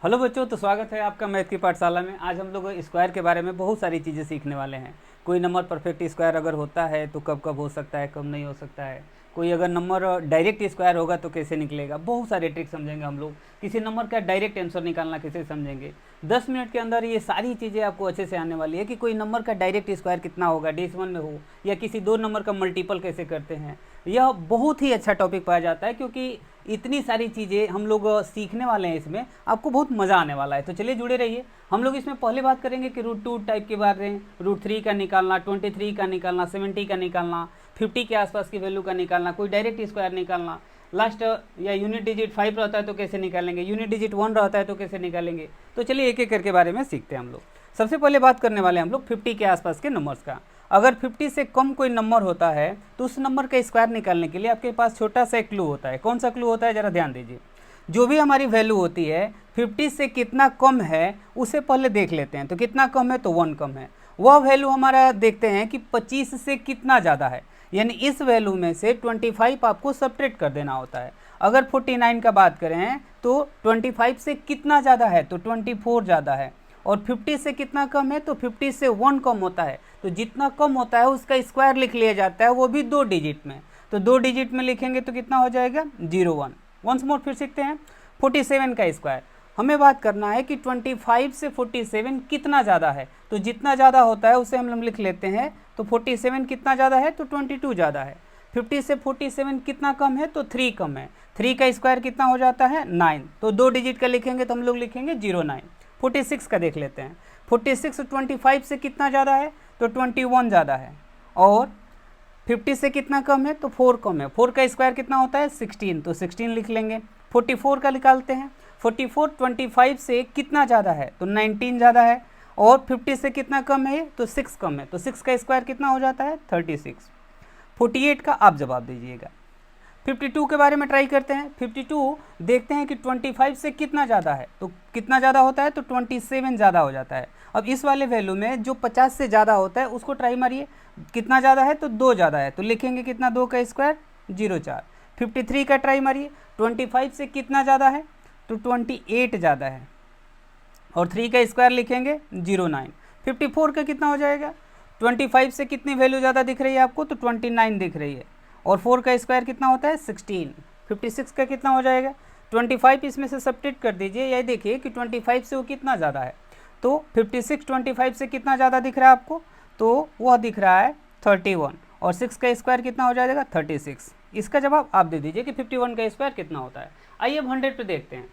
Hello बच्चों, तो स्वागत है आपका मैथ की पाठशाला में। आज हम लोग स्क्वायर के बारे में बहुत सारी चीज़ें सीखने वाले हैं। कोई नंबर परफेक्ट स्क्वायर अगर होता है तो कब कब हो सकता है, कब नहीं हो सकता है। कोई अगर नंबर डायरेक्ट स्क्वायर होगा तो कैसे निकलेगा, बहुत सारे ट्रिक समझेंगे हम लोग। किसी नंबर का डायरेक्ट आंसर निकालना कैसे समझेंगे। 10 मिनट के अंदर ये सारी चीज़ें आपको अच्छे से आने वाली है कि कोई नंबर का डायरेक्ट स्क्वायर कितना होगा, डेसिमल में हो या किसी दो नंबर का मल्टीपल कैसे करते हैं। यह बहुत ही अच्छा टॉपिक पाया जाता है क्योंकि इतनी सारी चीज़ें हम लोग सीखने वाले हैं। इसमें आपको बहुत मज़ा आने वाला है, तो चलिए जुड़े रहिए। हम लोग इसमें पहले बात करेंगे कि √2 टाइप के बारे में। √3 का निकालना, 23 का निकालना, 70 का निकालना, 50 के आसपास की वैल्यू का निकालना, कोई डायरेक्ट स्क्वायर निकालना, लास्ट या यूनिट डिजिट 5 रहता है तो कैसे निकालेंगे, यूनिट डिजिट 1 रहता है तो कैसे निकालेंगे। तो चलिए एक एक करके बारे में सीखते हैं हम लोग। सबसे पहले बात करने वाले हम लोग 50 के आसपास के नंबर्स का। अगर 50 से कम कोई नंबर होता है तो उस नंबर का स्क्वायर निकालने के लिए आपके पास छोटा सा एक क्लू होता है। कौन सा क्लू होता है, ज़रा ध्यान दीजिए। जो भी हमारी वैल्यू होती है 50 से कितना कम है उसे पहले देख लेते हैं। तो कितना कम है, तो 1 कम है। वह वैल्यू हमारा देखते हैं कि 25 से कितना ज़्यादा है, यानी इस वैल्यू में से 25 आपको सब्ट्रैक्ट कर देना होता है। अगर 49 का बात करें तो 25 से कितना ज़्यादा है, तो 24 ज़्यादा है। और 50 से कितना कम है, तो 50 से 1 कम होता है। तो जितना कम होता है उसका स्क्वायर लिख लिया जाता है, वो भी 2 डिजिट में। तो 2 डिजिट में लिखेंगे तो कितना हो जाएगा, 01। वंस मोर फिर सीखते हैं 47 का स्क्वायर। हमें बात करना है कि 25 से 47 कितना ज़्यादा है। तो जितना ज़्यादा होता है उसे हम लिख लेते हैं। तो 47 कितना ज़्यादा है, तो 22 ज़्यादा है। 50 से 47 कितना कम है, तो 3 कम है। 3 का स्क्वायर कितना हो जाता है, 9। तो 2 डिजिट का लिखेंगे तो हम लोग लिखेंगे 09। 46 का देख लेते हैं। 46 25 से कितना ज़्यादा है, तो 21 ज़्यादा है। और 50 से कितना कम है, तो 4 कम है। 4 का स्क्वायर कितना होता है, 16। तो 16 लिख लेंगे। 44 का निकालते हैं। 44 25 से कितना ज़्यादा है, तो 19 ज़्यादा है। और 50 से कितना कम है, तो 6 कम है। तो 6 का स्क्वायर कितना हो जाता है, 36। 48 का आप जवाब दीजिएगा। 52 के बारे में ट्राई करते हैं। 52 देखते हैं कि 25 से कितना ज़्यादा है, तो कितना ज़्यादा होता है, तो 27 ज़्यादा हो जाता है। अब इस वाले वैल्यू में जो 50 से ज़्यादा होता है उसको ट्राई मारिए। कितना ज़्यादा है, तो 2 ज़्यादा है। तो लिखेंगे कितना, 2 का स्क्वायर 04। 53 का ट्राई मारिए। 25 से कितना ज़्यादा है, तो 28 ज़्यादा है। और 3 का स्क्वायर लिखेंगे 09। 54 का कितना हो जाएगा, 25 से कितनी वैल्यू ज़्यादा दिख रही है आपको, तो 29 दिख रही है। और 4 का स्क्वायर कितना होता है, 16। 56 का कितना हो जाएगा, 25 इसमें से सब्ट्रैक्ट कर दीजिए। यह देखिए कि 25 से वो कितना ज़्यादा है। तो 56 25 से कितना ज़्यादा दिख रहा है आपको, तो वह दिख रहा है 31। और 6 का स्क्वायर कितना हो जाएगा, 36। इसका जवाब आप दे दीजिए कि 51 का स्क्वायर कितना होता है। आइए अब 100 पे देखते हैं।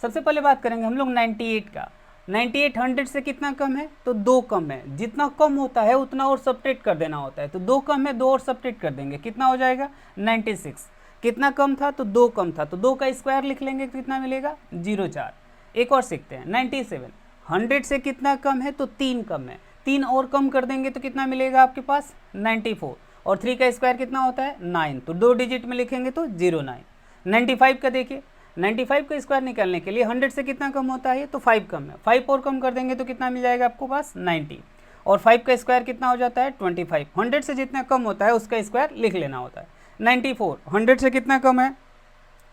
सबसे पहले बात करेंगे हम लोग 98 का। 98 100 से कितना कम है, तो 2 कम है। जितना कम होता है उतना और सब्ट्रैक्ट कर देना होता है। तो 2 कम है, 2 और सब्ट्रैक्ट कर देंगे, कितना हो जाएगा, 96। कितना कम था, तो 2 कम था। तो 2 का स्क्वायर लिख लेंगे, कितना मिलेगा, 04। एक और सीखते हैं 97। 100 से कितना कम है, तो 3 कम है। 3 और कम कर देंगे तो कितना मिलेगा आपके पास, 94। और 3 का स्क्वायर कितना होता है, 9। तो 2 डिजिट में लिखेंगे तो 09। 95 का देखिए। 95 का स्क्वायर निकालने के लिए 100 से कितना कम होता है, तो 5 कम है। 5 और कम कर देंगे तो कितना मिल जाएगा आपको पास, 90। और 5 का स्क्वायर कितना हो जाता है, 25। 100 से जितना कम होता है उसका स्क्वायर लिख लेना होता है। 94 100 से कितना कम है,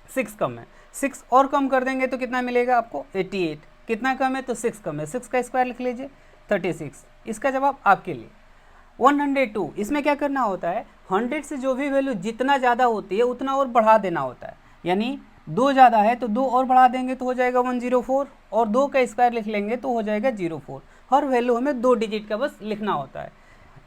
6 कम है। 6 और कम कर देंगे तो कितना मिलेगा आपको, 88। कितना कम है, तो 6 कम है। 6 का स्क्वायर लिख लीजिए, 36। इसका जवाब आपके लिए। 102 इसमें क्या करना होता है, 100 से जो भी वैल्यू जितना ज़्यादा होती है उतना और बढ़ा देना होता है। यानी 2 ज़्यादा है तो 2 और बढ़ा देंगे तो हो जाएगा 104। और 2 का स्क्वायर लिख लेंगे तो हो जाएगा 04। हर वैल्यू हमें 2 डिजिट का बस लिखना होता है।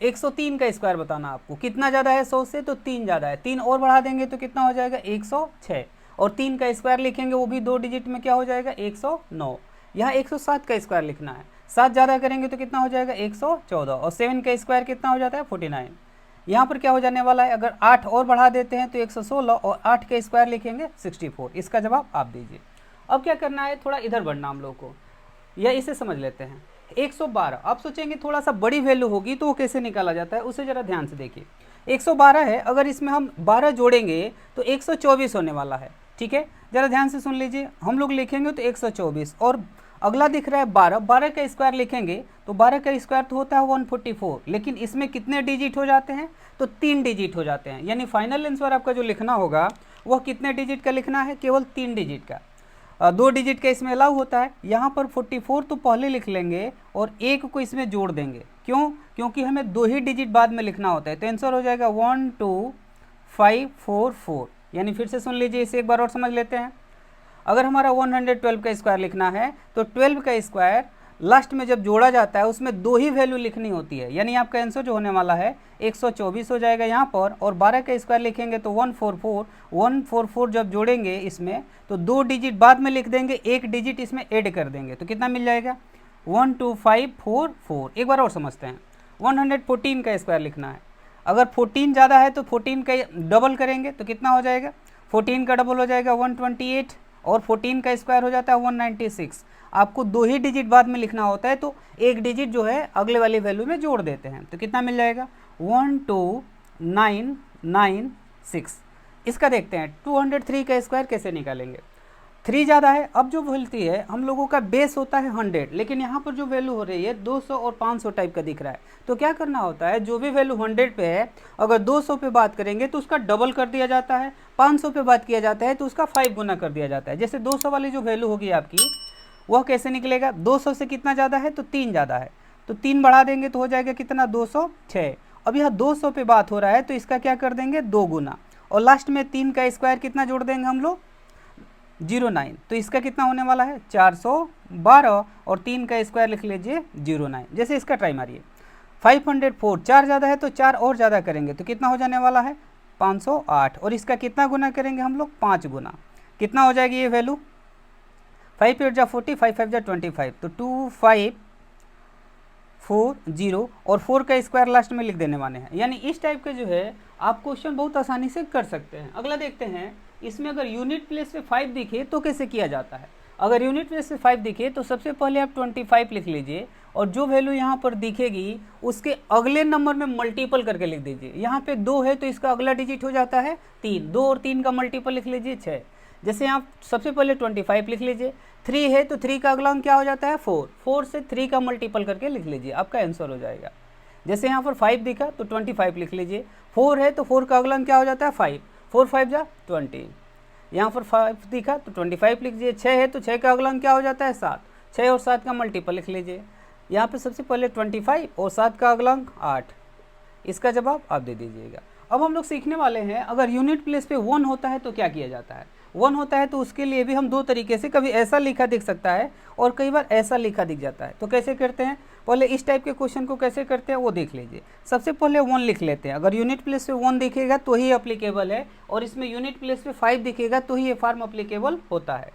103 का स्क्वायर बताना आपको, कितना ज़्यादा है 100 से, तो 3 ज़्यादा है। 3 और बढ़ा देंगे तो कितना हो जाएगा, 106। और 3 का स्क्वायर लिखेंगे वो भी 2 डिजिट में, क्या हो जाएगा, 109। यहाँ 107 का स्क्वायर लिखना है। 7 ज़्यादा करेंगे तो कितना हो जाएगा, 114। और 7 का स्क्वायर कितना हो जाता है, 49। यहाँ पर क्या हो जाने वाला है, अगर 8 और बढ़ा देते हैं तो 116। और 8 का स्क्वायर लिखेंगे 64। इसका जवाब आप दीजिए। अब क्या करना है, थोड़ा इधर बढ़ना हम लोग को, या इसे समझ लेते हैं। 112 आप सोचेंगे थोड़ा सा बड़ी वैल्यू होगी तो वो कैसे निकाला जाता है, उसे ज़रा ध्यान से देखिए। 112 है, अगर इसमें हम 12 जोड़ेंगे तो 124 होने वाला है। ठीक है, ज़रा ध्यान से सुन लीजिए। हम लोग लिखेंगे तो 124। और अगला दिख रहा है 12। 12 का स्क्वायर लिखेंगे तो 12 का स्क्वायर तो होता है 144। लेकिन इसमें कितने डिजिट हो जाते हैं, तो 3 डिजिट हो जाते हैं। यानी फाइनल आंसर आपका जो लिखना होगा वह कितने डिजिट का लिखना है, केवल 3 डिजिट का। दो डिजिट का इसमें अलाउ होता है। यहाँ पर 44 तो पहले लिख लेंगे और एक को इसमें जोड़ देंगे। क्यों? क्योंकि हमें दो ही डिजिट बाद में लिखना होता है। तो आंसर हो जाएगा 12544। यानी फिर से सुन लीजिए, इसे एक बार और समझ लेते हैं। अगर हमारा 112 का स्क्वायर लिखना है तो 12 का स्क्वायर लास्ट में जब जोड़ा जाता है उसमें दो ही वैल्यू लिखनी होती है। यानी आपका आंसर जो होने वाला है 124 हो जाएगा यहाँ पर। और 12 का स्क्वायर लिखेंगे तो 144 जब जोड़ेंगे इसमें तो दो डिजिट बाद में लिख देंगे, एक डिजिट इसमें ऐड कर देंगे तो कितना मिल जाएगा 12544। एक बार और समझते हैं। 114 का स्क्वायर लिखना है, अगर 14 ज़्यादा है तो 14 का डबल करेंगे तो कितना हो जाएगा, 14 का डबल हो जाएगा 128 और 14 का स्क्वायर हो जाता है 196। आपको दो ही डिजिट बाद में लिखना होता है तो एक डिजिट जो है अगले वाली वैल्यू में जोड़ देते हैं तो कितना मिल जाएगा 12996। इसका देखते हैं 203 का स्क्वायर कैसे निकालेंगे। 3 ज़्यादा है, अब जो बोलती है हम लोगों का बेस होता है 100, लेकिन यहाँ पर जो वैल्यू हो रही है 200 और 500 टाइप का दिख रहा है। तो क्या करना होता है, जो भी वैल्यू 100 पे है अगर 200 पे बात करेंगे तो उसका डबल कर दिया जाता है, 500 पे बात किया जाता है तो उसका 5 गुना कर दिया जाता है। जैसे 200 वाली जो वैल्यू होगी आपकी वह कैसे निकलेगा, 200 से कितना ज़्यादा है तो 3 ज़्यादा है, तो 3 बढ़ा देंगे तो हो जाएगा कितना 206। अब यह 200 पे बात हो रहा है तो इसका क्या कर देंगे 2 गुना, और लास्ट में 3 का स्क्वायर कितना जोड़ देंगे हम लोग 09, तो इसका कितना होने वाला है 412 और 3 का स्क्वायर लिख लीजिए 09। जैसे इसका ट्राई मारिए 504, 4 ज़्यादा है तो 4 और ज़्यादा करेंगे तो कितना हो जाने वाला है 508, और इसका कितना गुना करेंगे हम लोग 5 गुना, कितना हो जाएगी ये वैल्यू 5 8 जा 40, 5 5 जा 25, तो 2540 और 4 का स्क्वायर लास्ट में लिख देने वाले हैं। यानी इस टाइप के जो है आप क्वेश्चन बहुत आसानी से कर सकते हैं। अगला देखते हैं, इसमें अगर यूनिट प्लेस पे 5 दिखे तो कैसे किया जाता है। अगर यूनिट प्लेस पे 5 दिखे तो सबसे पहले आप 25 लिख लीजिए और जो वैल्यू यहाँ पर दिखेगी उसके अगले नंबर में मल्टीपल करके लिख दीजिए। यहाँ पे 2 है तो इसका अगला डिजिट हो जाता है 3, 2 और 3 का मल्टीपल लिख लीजिए 6। जैसे आप सबसे पहले 25 लिख लीजिए, 3 है तो 3 का अगला अंक क्या हो जाता है 4, 4 से 3 का मल्टीपल करके लिख लीजिए, आपका आंसर हो जाएगा। जैसे यहाँ पर 5 दिखा तो 25 लिख लीजिए, 4 है तो 4 का अगला अंक क्या हो जाता है 5, 4 5 जा 20। यहाँ पर 5 दिखा तो 25 लिख लीजिए, 6 है तो 6 का अगला अंक क्या हो जाता है 7, 6 और 7 का मल्टीपल लिख लीजिए। यहाँ पे सबसे पहले 25 और 7 का अगला अंक 8, इसका जवाब आप दे दीजिएगा। अब हम लोग सीखने वाले हैं अगर यूनिट प्लेस पे 1 होता है तो क्या किया जाता है। 1 होता है तो उसके लिए भी हम दो तरीके से, कभी ऐसा लिखा दिख सकता है और कई बार ऐसा लिखा दिख जाता है। तो कैसे करते हैं, पहले इस टाइप के क्वेश्चन को कैसे करते हैं वो देख लीजिए। सबसे पहले 1 लिख लेते हैं, अगर यूनिट प्लेस पे 1 दिखेगा तो ही अप्लीकेबल है, और इसमें यूनिट प्लेस पे 5 दिखेगा तो ही ये फॉर्म अप्लीकेबल होता है।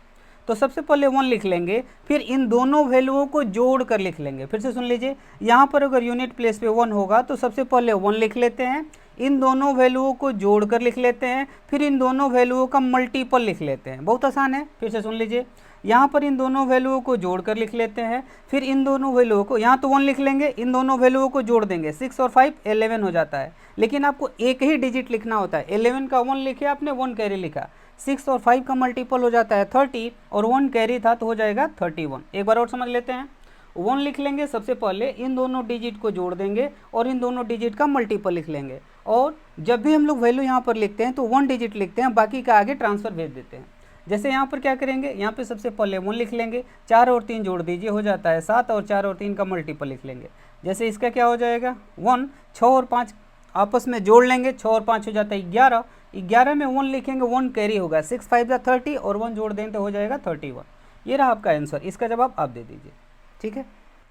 तो सबसे पहले 1 लिख लेंगे, फिर इन दोनों वैल्यूओं को जोड़ कर लिख लेंगे। फिर से सुन लीजिए, यहाँ पर अगर यूनिट प्लेस पे 1 होगा तो सबसे पहले 1 लिख लेते हैं, इन दोनों वैल्यूओं को जोड़कर लिख लेते हैं, फिर इन दोनों वैल्यूओं का मल्टीपल लिख लेते हैं। बहुत आसान है, फिर से सुन लीजिए, यहाँ पर इन दोनों वैल्यूओं को जोड़कर लिख लेते हैं, फिर इन दोनों वैल्यूओं को, यहाँ तो 1 लिख लेंगे, इन दोनों वैल्यूओं को जोड़ देंगे, 6 और 5 11 हो जाता है। लेकिन आपको एक ही डिजिट लिखना होता है, 11 का 1 लिखे आपने, 1 कैरी लिखा, 6 और 5 का मल्टीपल हो जाता है 30 और 1 कैरी था तो हो जाएगा 31। एक बार और समझ लेते हैं, 1 लिख लेंगे, सबसे पहले इन दोनों डिजिट को जोड़ देंगे और इन दोनों डिजिट का मल्टीपल लिख लेंगे, और जब भी हम लोग वैल्यू यहाँ पर लिखते हैं तो 1 डिजिट लिखते हैं, बाकी का आगे ट्रांसफ़र भेज देते हैं। जैसे यहाँ पर क्या करेंगे, यहाँ पे सबसे पहले 1 लिख लेंगे, 4 और 3 जोड़ दीजिए, हो जाता है 7 और 4 और 3 का मल्टीपल लिख लेंगे। जैसे इसका क्या हो जाएगा 1, 6 और 5 आपस में जोड़ लेंगे, 6 और 5 हो जाता है 11, 11 में 1 लिखेंगे, 1 कैरी होगा, 6 5 जा 30 और 1 जोड़ देंगे तो हो जाएगा 31। ये रहा आपका आंसर, इसका जवाब आप दे दीजिए। ठीक है,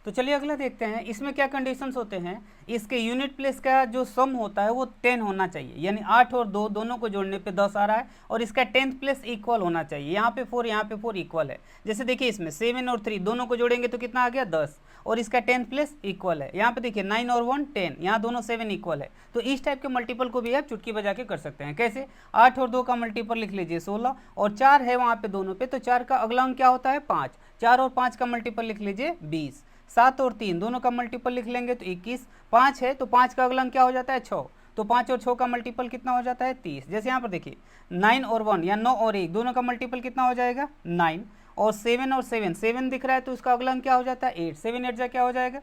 तो चलिए अगला देखते हैं। इसमें क्या कंडीशंस होते हैं, इसके यूनिट प्लेस का जो सम होता है वो 10 होना चाहिए, यानी 8 और 2 दोनों को जोड़ने पे 10 आ रहा है, और इसका 10th प्लेस इक्वल होना चाहिए। यहाँ पे 4, यहाँ पे 4 इक्वल है। जैसे देखिए इसमें 7 और 3 दोनों को जोड़ेंगे तो कितना आ गया 10, और इसका 10th प्लेस इक्वल है। यहाँ पे देखिए 9 और 1 10, यहाँ दोनों 7 इक्वल है। तो इस टाइप के मल्टीपल को भी आप चुटकी बजा के कर सकते हैं। कैसे, 8 और 2 का मल्टीपल लिख लीजिए 16, और 4 है वहाँ पे दोनों पे, तो 4 का अगला अंक क्या होता है 5, 4 और 5 का मल्टीपल लिख लीजिए 20, 7 और 3 दोनों का मल्टीपल लिख लेंगे तो 21, 5 है तो 5 का अगला अंक क्या हो जाता है 6, तो 5 और 6 का मल्टीपल कितना हो जाता है 30। जैसे यहाँ पर देखिए 9 और 1 या 9 और 1 दोनों का मल्टीपल कितना हो जाएगा 9, और 7 और 7, 7 दिख रहा है तो उसका अगला अंक क्या हो जाता है 8, 7 8 जा क्या हो जाएगा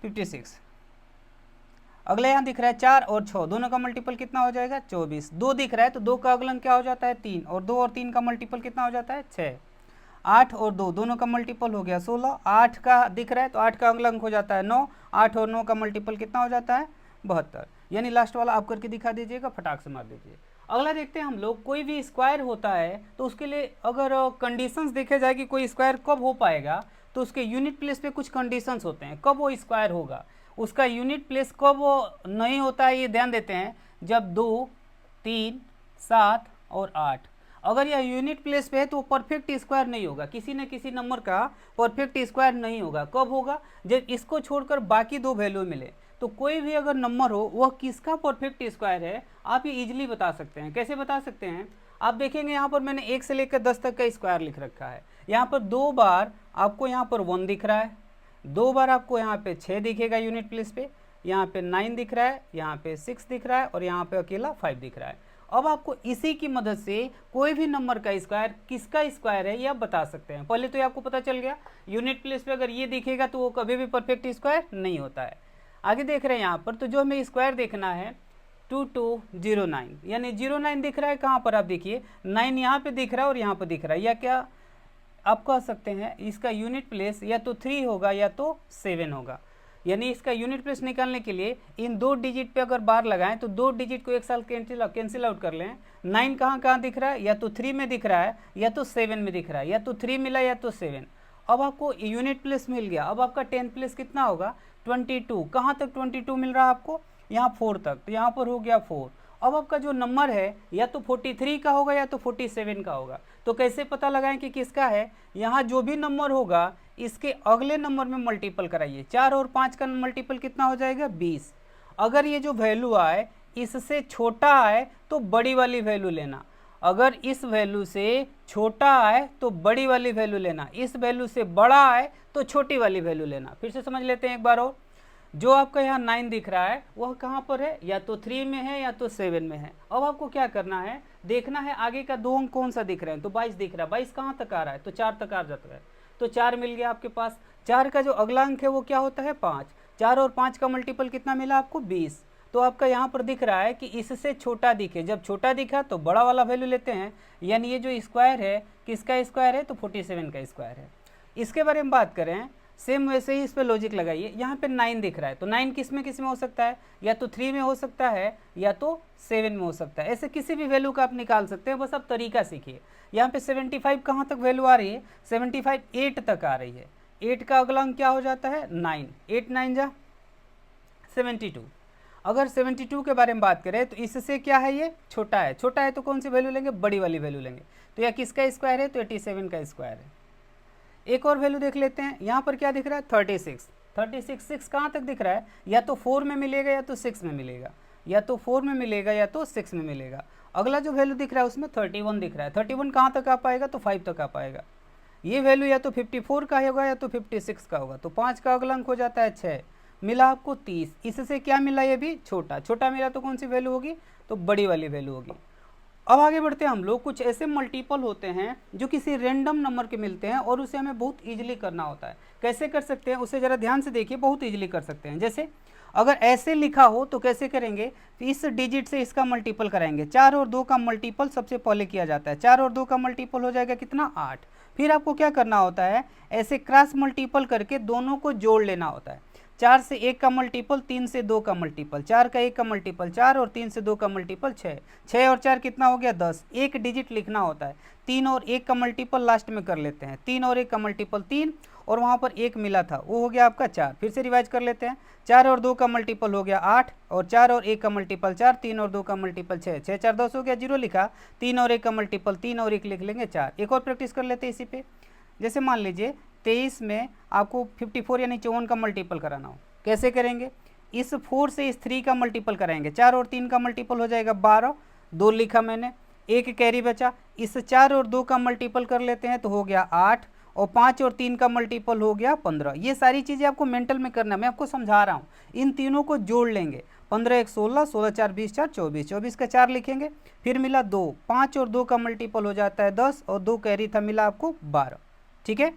56। अगला यहाँ दिख रहा है 4 और 6 दोनों का मल्टीपल कितना हो जाएगा 24। 2 दिख रहा है तो 2 का अगलन क्या हो जाता है 3, और 2 और 3 का मल्टीपल कितना हो जाता है 6। 8 और 2 दोनों का मल्टीपल हो गया 16। 8 का दिख रहा है तो 8 का अगलंक हो जाता है 9। 8 और 9 का मल्टीपल कितना हो जाता है 72। यानी लास्ट वाला आप करके दिखा दीजिएगा, फटाक से मार दीजिए। अगला देखते हैं हम लोग, कोई भी स्क्वायर होता है तो उसके लिए अगर कंडीशंस देखे जाए कि कोई स्क्वायर कब हो पाएगा, तो उसके यूनिट प्लेस पे कुछ कंडीशंस होते हैं कब वो स्क्वायर होगा। उसका यूनिट प्लेस कब वो नहीं होता है ये ध्यान देते हैं, जब 2, 3, 7 और 8 अगर यह यूनिट प्लेस पे है तो परफेक्ट स्क्वायर नहीं होगा, किसी न किसी नंबर का परफेक्ट स्क्वायर नहीं होगा। कब होगा, जब इसको छोड़कर बाकी दो वैल्यू मिले। तो कोई भी अगर नंबर हो वह किसका परफेक्ट स्क्वायर है आप ये इजीली बता सकते हैं। कैसे बता सकते हैं, आप देखेंगे यहाँ पर मैंने 1 से लेकर 10 तक का स्क्वायर लिख रखा है। यहाँ पर 2 बार आपको यहाँ पर 1 दिख रहा है, 2 बार आपको यहाँ पे 6 दिखेगा यूनिट प्लेस पे, यहाँ पे 9 दिख रहा है, यहाँ पे 6 दिख रहा है और यहाँ पे अकेला 5 दिख रहा है। अब आपको इसी की मदद से कोई भी नंबर का स्क्वायर किसका स्क्वायर है ये आप बता सकते हैं। पहले तो ये आपको पता चल गया यूनिट प्लेस पे अगर ये दिखेगा तो वो कभी भी परफेक्ट स्क्वायर नहीं होता है। आगे देख रहे हैं यहाँ पर, तो जो हमें स्क्वायर देखना है 2209, यानी 09 दिख रहा है कहाँ पर, आप देखिए 9 यहाँ पे दिख रहा है और यहाँ पर दिख रहा है, या क्या आप कह सकते हैं इसका यूनिट प्लेस या तो 3 होगा या तो 7 होगा। यानी इसका यूनिट प्लेस निकालने के लिए इन 2 डिजिट पे अगर बार लगाएं तो 2 डिजिट को एक साथ कैंसिल आउट कर लें। 9 कहाँ कहाँ दिख रहा है, या तो 3 में दिख रहा है या तो 7 में दिख रहा है, या तो 3 मिला या तो 7। अब आपको यूनिट प्लेस मिल गया। अब आपका 10 प्लेस कितना होगा 22। कहाँ तक 22 मिल रहा है आपको, यहाँ 4 तक, तो यहाँ पर हो गया 4। अब आपका जो नंबर है या तो 43 का होगा या तो 47 का होगा। तो कैसे पता लगाएं कि किसका है, यहाँ जो भी नंबर होगा इसके अगले नंबर में मल्टीपल कराइए। 4 और 5 का मल्टीपल कितना हो जाएगा 20। अगर ये जो वैल्यू आए इससे छोटा आए तो बड़ी वाली वैल्यू लेना, अगर इस वैल्यू से छोटा आए तो बड़ी वाली वैल्यू लेना, इस वैल्यू से बड़ा आए तो छोटी वाली वैल्यू लेना। फिर से समझ लेते हैं एक बार और, जो आपका यहाँ 9 दिख रहा है वह कहाँ पर है, या तो 3 में है या तो 7 में है। अब आपको क्या करना है, देखना है आगे का 2 अंक कौन सा दिख रहा है, तो 22 दिख रहा है। 22 कहाँ तक आ रहा है, तो 4 तक आ जाता है, तो 4 मिल गया आपके पास। 4 का जो अगला अंक है वो क्या होता है 5। 4 और 5 का मल्टीपल कितना मिला आपको 20। तो आपका यहाँ पर दिख रहा है कि इससे छोटा दिखे, जब छोटा दिखा तो बड़ा वाला वैल्यू लेते हैं। यानी ये जो स्क्वायर है किसका स्क्वायर है, तो 47 का स्क्वायर है। इसके बारे में बात करें सेम वैसे ही इस पर लॉजिक लगाइए। यहाँ पे 9 दिख रहा है तो 9 किस में हो सकता है, या तो 3 में हो सकता है या तो 7 में हो सकता है। ऐसे किसी भी वैल्यू का आप निकाल सकते हैं, बस आप तरीका सीखिए। यहाँ पे 75 कहाँ तक वैल्यू आ रही है, 75 8 तक आ रही है। 8 का अगला अंक क्या हो जाता है 9, 8 9 जा 72। अगर 72 के बारे में बात करें तो इससे क्या है, ये छोटा है। छोटा है तो कौन सी वैल्यू लेंगे, बड़ी वाली वैल्यू लेंगे। तो यह किसका स्क्वायर है, तो 87 का स्क्वायर है। एक और वैल्यू देख लेते हैं, यहाँ पर क्या दिख रहा है 36। 6 कहाँ तक दिख रहा है, या तो 4 में मिलेगा या तो 6 में मिलेगा, या तो 4 में मिलेगा या तो 6 में मिलेगा। अगला जो वैल्यू दिख रहा है उसमें 31 दिख रहा है। 31 कहाँ तक आ पाएगा, तो 5 तक आ पाएगा। ये वैल्यू या तो 54 का होगा या तो 56 का होगा। तो 5 का अगला अंक हो जाता है 6, मिला आपको 30। इससे क्या मिला, ये भी छोटा। छोटा मिला तो कौन सी वैल्यू होगी, तो बड़ी वाली वैल्यू होगी। अब आगे बढ़ते हैं हम लोग, कुछ ऐसे मल्टीपल होते हैं जो किसी रैंडम नंबर के मिलते हैं और उसे हमें बहुत इजीली करना होता है। कैसे कर सकते हैं उसे ज़रा ध्यान से देखिए, बहुत इजीली कर सकते हैं। जैसे अगर ऐसे लिखा हो तो कैसे करेंगे, तो इस डिजिट से इसका मल्टीपल कराएंगे। 4 और 2 का मल्टीपल सबसे पहले किया जाता है। 4 और 2 का मल्टीपल हो जाएगा कितना 8। फिर आपको क्या करना होता है, ऐसे क्रॉस मल्टीपल करके दोनों को जोड़ लेना होता है। 4 से 1 का मल्टीपल, 3 से 2 का मल्टीपल, 4 का 1 का मल्टीपल 4 और 3 से 2 का मल्टीपल 6। 6 और 4 कितना हो गया 10। एक डिजिट लिखना होता है। 3 और 1 का मल्टीपल लास्ट में कर लेते हैं। 3 और 1 का मल्टीपल 3 और वहाँ पर 1 मिला था वो हो गया आपका 4। फिर से रिवाइज कर लेते हैं। 4 और 2 का मल्टीपल हो गया 8 और 4 और 1 का मल्टीपल 4, 3 और 2 का मल्टीपल 6। 6 4 10 हो गया, 0 लिखा। 3 और 1 का मल्टीपल 3 और 1 लिख लेंगे 4। एक और प्रैक्टिस कर लेते हैं इसी पे। जैसे मान लीजिए 23 में आपको 54 यानी 54 का मल्टीपल कराना हो, कैसे करेंगे, इस 4 से इस 3 का मल्टीपल कराएंगे। 4 और 3 का मल्टीपल हो जाएगा 12, 2 लिखा मैंने, 1 कैरी बचा। इस 4 और 2 का मल्टीपल कर लेते हैं तो हो गया 8 और 5 और 3 का मल्टीपल हो गया 15। ये सारी चीज़ें आपको मेंटल में करना है, मैं आपको समझा रहा हूँ। इन तीनों को जोड़ लेंगे। 15 1 16, 16 4 20 4 24, 24 का 4 लिखेंगे। फिर मिला 2, 5 और 2 का मल्टीपल हो जाता है 10 और 2 कैरी था, मिला आपको 12। ठीक है।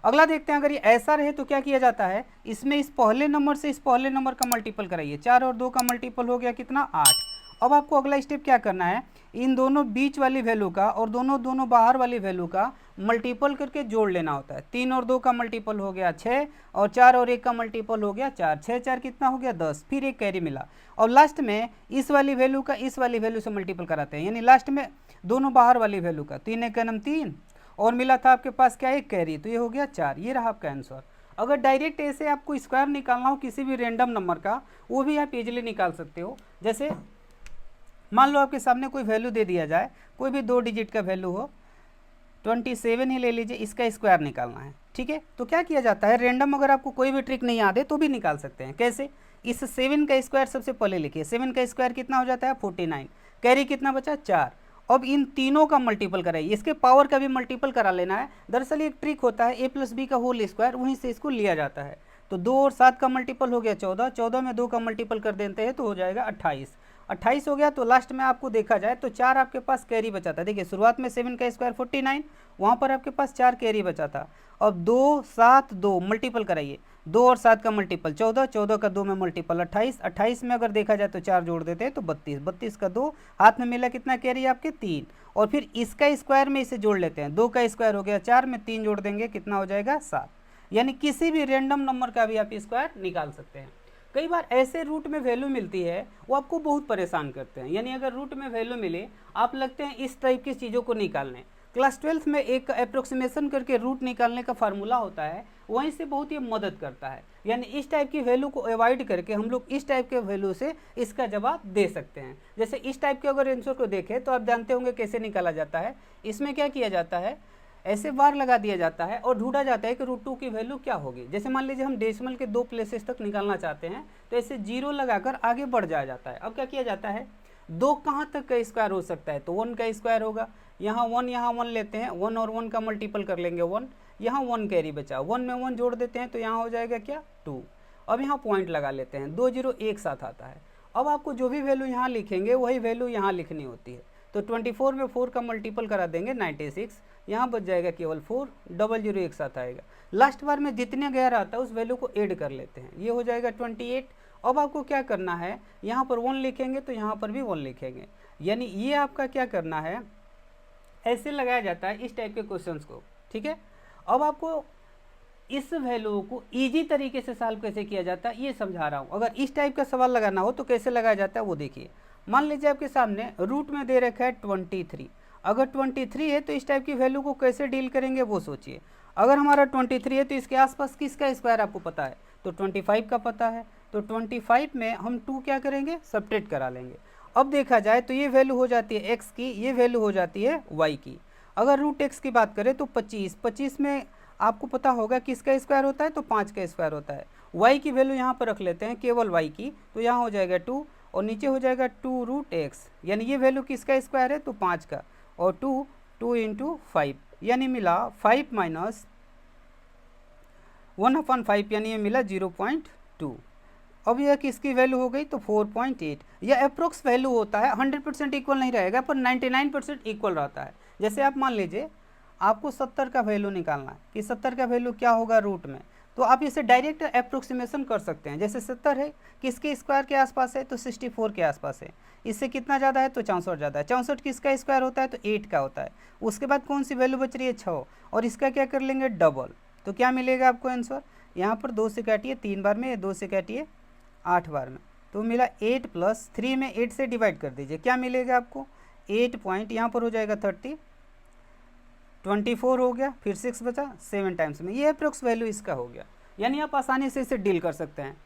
अगला देखते हैं, अगर ये ऐसा रहे तो क्या किया जाता है, इसमें इस पहले नंबर से इस पहले नंबर का मल्टीपल कराइए, 4 और 2 का मल्टीपल हो गया कितना, 8। अब आपको अगला स्टेप क्या करना है, इन दोनों बीच वाली वैल्यू का और दोनों बाहर वाली वैल्यू का मल्टीपल करके जोड़ लेना होता है। 3 और 2 का मल्टीपल हो गया 6 और 4 और 1 का मल्टीपल हो गया 4, 6 4 कितना हो गया 10, फिर एक कैरी मिला और लास्ट में इस वाली वैल्यू का इस वाली वैल्यू से मल्टीपल कराते हैं, यानी लास्ट में दोनों बाहर वाली वैल्यू का 3 एक नम 3 और मिला था आपके पास क्या, एक कैरी, तो ये हो गया 4। ये रहा आपका आंसर। अगर डायरेक्ट ऐसे आपको स्क्वायर निकालना हो किसी भी रैंडम नंबर का, वो भी आप इजीली निकाल सकते हो। जैसे मान लो आपके सामने कोई वैल्यू दे दिया जाए, कोई भी 2 डिजिट का वैल्यू हो, 27 ही ले लीजिए, इसका स्क्वायर निकालना है, ठीक है। तो क्या किया जाता है, रैंडम अगर आपको कोई भी ट्रिक नहीं याद है तो भी निकाल सकते हैं। कैसे, इस 7 का स्क्वायर सबसे पहले लिखिए, 7 का स्क्वायर कितना हो जाता है 49, कैरी कितना बचा 4। अब इन तीनों का मल्टीपल कराइए, इसके पावर का भी मल्टीपल करा लेना है। दरअसल एक ट्रिक होता है a+b का होल स्क्वायर, वहीं से इसको लिया जाता है। तो 2 और 7 का मल्टीपल हो गया 14, 14 में 2 का मल्टीपल कर देते हैं तो हो जाएगा 28, 28 हो गया। तो लास्ट में आपको देखा जाए तो 4 आपके पास कैरी बचा था। देखिए शुरुआत में 7 का स्क्वायर 49, वहाँ पर आपके पास 4 कैरी बचा था। अब 2 7 2 मल्टीपल कराइए, 2 और 7 का मल्टीपल 14, 14 का 2 में मल्टीपल 28, 28 में अगर देखा जाए तो 4 जोड़ देते हैं तो 32, 32 का 2 हाथ में मिला कितना कैरी आपके 3, और फिर इसका स्क्वायर में इसे जोड़ लेते हैं, 2 का स्क्वायर हो गया 4 में 3 जोड़ देंगे कितना हो जाएगा 7। यानी किसी भी रैंडम नंबर का भी आप स्क्वायर निकाल सकते हैं। कई बार ऐसे रूट में वैल्यू मिलती है वो आपको बहुत परेशान करते हैं, यानी अगर रूट में वैल्यू मिले आप लगते हैं इस टाइप की चीज़ों को निकालने। क्लास 12th में एक अप्रोक्सीमेशन करके रूट निकालने का फार्मूला होता है, वहीं से बहुत ही मदद करता है। यानी इस टाइप की वैल्यू को अवॉइड करके हम लोग इस टाइप के वैल्यू से इसका जवाब दे सकते हैं। जैसे इस टाइप के अगर आंसर को देखें तो आप जानते होंगे कैसे निकाला जाता है। इसमें क्या किया जाता है, ऐसे बार लगा दिया जाता है और ढूंढा जाता है कि √2 की वैल्यू क्या होगी। जैसे मान लीजिए हम डेसिमल के 2 प्लेसेस तक निकालना चाहते हैं तो ऐसे 0 लगाकर आगे बढ़ जाया जाता है। अब क्या किया जाता है, 2 कहाँ तक का स्क्वायर हो सकता है, तो 1 का स्क्वायर होगा, यहाँ 1 लेते हैं, 1 और 1 का मल्टीपल कर लेंगे 1, यहाँ 1 कैरी बचा, 1 में 1 जोड़ देते हैं तो यहाँ हो जाएगा क्या 2। अब यहाँ पॉइंट लगा लेते हैं, 2 0 एक साथ आता है। अब आपको जो भी वैल्यू यहाँ लिखेंगे वही वैल्यू यहाँ लिखनी होती है। तो 24 में 4 का मल्टीपल करा देंगे 96, यहाँ बच जाएगा केवल 4, 00 एक साथ आएगा। लास्ट बार में जितने गया रहता है उस वैल्यू को ऐड कर लेते हैं, ये हो जाएगा 28। अब आपको क्या करना है, यहाँ पर 1 लिखेंगे तो यहाँ पर भी 1 लिखेंगे, यानी ये आपका क्या करना है, ऐसे लगाया जाता है इस टाइप के क्वेश्चंस को, ठीक है। अब आपको इस वैल्यू को इजी तरीके से सॉल्व कैसे किया जाता है ये समझा रहा हूँ। अगर इस टाइप का सवाल लगाना हो तो कैसे लगाया जाता है वो देखिए। मान लीजिए आपके सामने रूट में दे रखा है 23, अगर 23 है तो इस टाइप की वैल्यू को कैसे डील करेंगे वो सोचिए। अगर हमारा 23 है तो इसके आसपास किसका स्क्वायर आपको पता है, तो 25 का पता है, तो 25 में हम 2 क्या करेंगे, सब्ट्रैक्ट करा लेंगे। अब देखा जाए तो ये वैल्यू हो जाती है x की, ये वैल्यू हो जाती है y की। अगर √x की बात करें तो 25, 25 में आपको पता होगा किसका स्क्वायर होता है, तो 5 का स्क्वायर होता है। y की वैल्यू यहाँ पर रख लेते हैं केवल y की, तो यहाँ हो जाएगा 2 और नीचे हो जाएगा 2√x, यानी ये वैल्यू किसका स्क्वायर है, तो 5 का, और 2 × 5 यानी मिला 5 माइनस 1/5 यानी ये मिला 0.2। अब यह किसकी वैल्यू हो गई, तो 4.8। यह अप्रोक्स वैल्यू होता है, 100% इक्वल नहीं रहेगा पर 99% इक्वल रहता है। जैसे आप मान लीजिए आपको 70 का वैल्यू निकालना है कि 70 का वैल्यू क्या होगा रूट में, तो आप इसे डायरेक्ट अप्रोक्सीमेशन कर सकते हैं। जैसे 70 है किसके स्क्वायर के आसपास है, तो 64 के आसपास है। इससे कितना ज़्यादा है, तो 64 ज़्यादा है। 64 किसका स्क्वायर होता है, तो 8 का होता है। उसके बाद कौन सी वैल्यू बच रही है, 6, और इसका क्या कर लेंगे डबल, तो क्या मिलेगा आपको आंसर, यहाँ पर 2 से काटिए 3 बार में, 2 से काटिए 8 बार में, तो मिला 8 + 3 में 8 से डिवाइड कर दीजिए, क्या मिलेगा आपको 8 पॉइंट, यहाँ पर हो जाएगा 30, 24 हो गया, फिर 6 बचा, 7 टाइम्स में, ये अप्रोक्स वैल्यू इसका हो गया। यानी आप आसानी से इसे डील कर सकते हैं।